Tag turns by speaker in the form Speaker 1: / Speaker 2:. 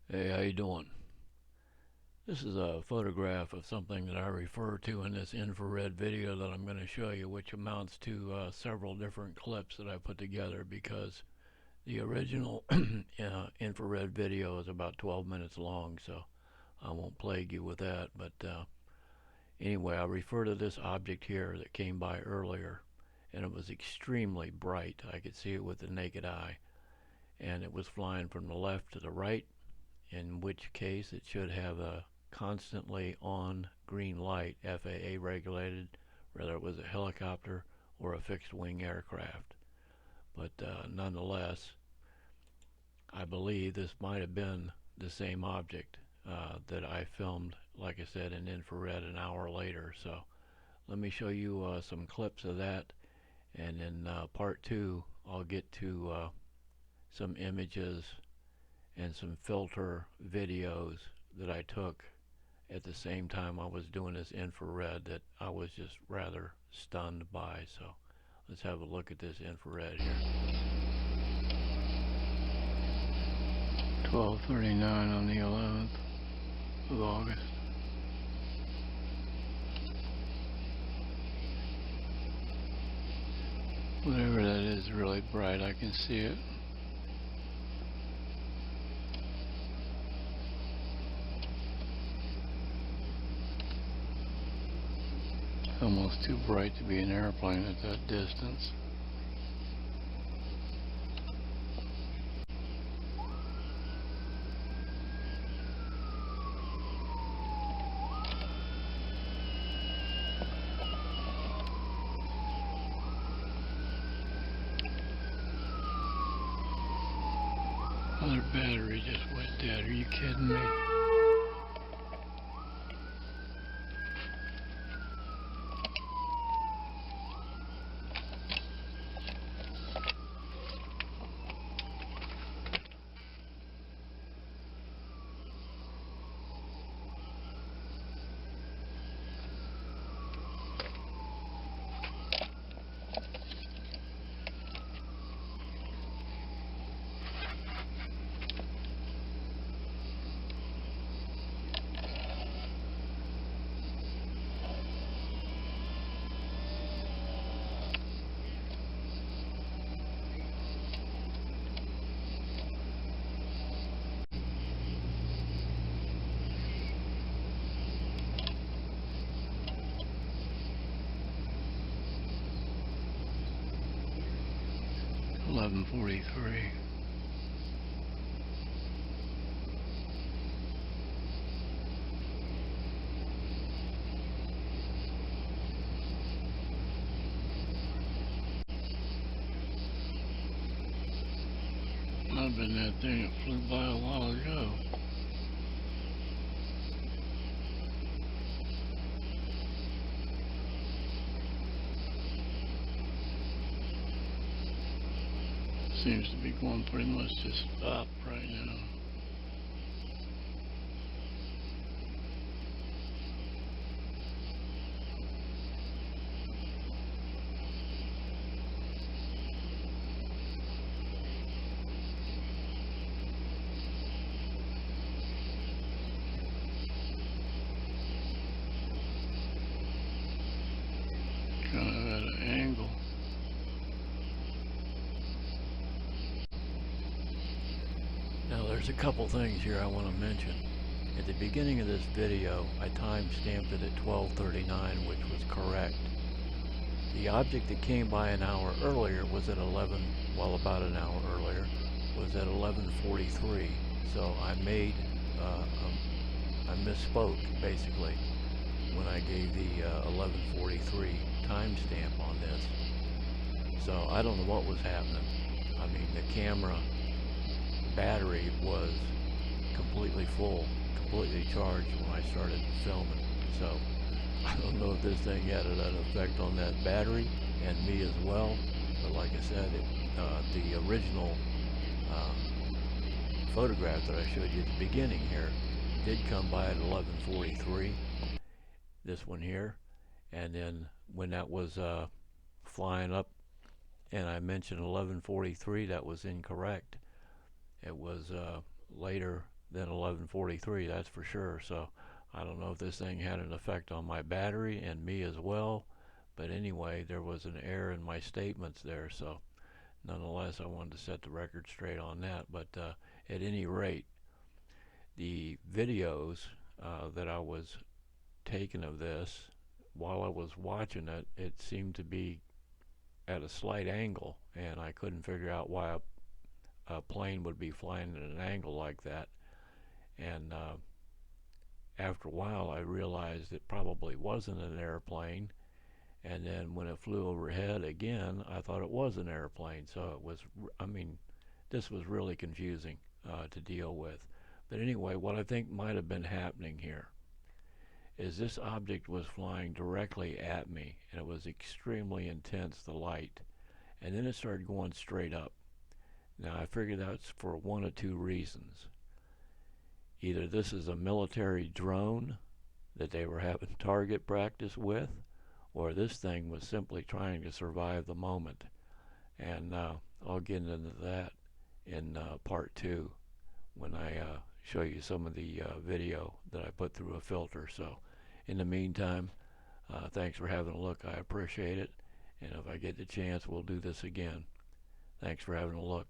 Speaker 1: Hey, how you doing? This is a photograph of something that I refer to in this infrared video that I'm going to show you, which amounts to several different clips that I put together because the original infrared video is about 12 minutes long, so I won't plague you with that. But anyway, I refer to this object here that came by earlier, and it was extremely bright. I could see it with the naked eye, and it was flying from the left to the right, in which case it should have a constantly on green light, FAA regulated, whether it was a helicopter or a fixed wing aircraft. But nonetheless, I believe this might have been the same object that I filmed, like I said, in infrared an hour later. So let me show you some clips of that, and in part two, I'll get to some images and some filter videos that I took at the same time I was doing this infrared that I was just rather stunned by. So let's have a look at this infrared here. 12:39 on the 11th of August. Whatever that is really bright, I can see it. Almost too bright to be an airplane at that distance. Other battery just went dead. Are you kidding me? $11:43. Might have been that thing that flew by a while ago. Seems to be going pretty much just up right now. Kind of at an angle. Now there's a couple things here I want to mention. At the beginning of this video, I time-stamped it at 12:39, which was correct. The object that came by an hour earlier was at 11, well, about an hour earlier, was at 11:43. So I misspoke basically when I gave the 11:43 timestamp on this. So I don't know what was happening. I mean, the camera battery was completely full, completely charged when I started filming. So I don't know if this thing had an effect on that battery and me as well. But like I said, the original photograph that I showed you at the beginning here did come by at 11:43. This one here, and then when that was flying up, and I mentioned 11:43, that was incorrect. It was later than 1143, that's for sure. So I don't know if this thing had an effect on my battery and me as well, but anyway, there was an error in my statements there. So nonetheless, I wanted to set the record straight on that. But at any rate, the videos that I was taking of this, while I was watching it, it seemed to be at a slight angle, and I couldn't figure out why a plane would be flying at an angle like that. And after a while, I realized it probably wasn't an airplane. And then when it flew overhead again, I thought it was an airplane. So it was, I mean, this was really confusing to deal with. But anyway, what I think might have been happening here is this object was flying directly at me, and it was extremely intense, the light. And then it started going straight up. Now, I figured that's for one of two reasons. Either this is a military drone that they were having target practice with, or this thing was simply trying to survive the moment. And I'll get into that in part two when I show you some of the video that I put through a filter. So in the meantime, thanks for having a look. I appreciate it. And if I get the chance, we'll do this again. Thanks for having a look.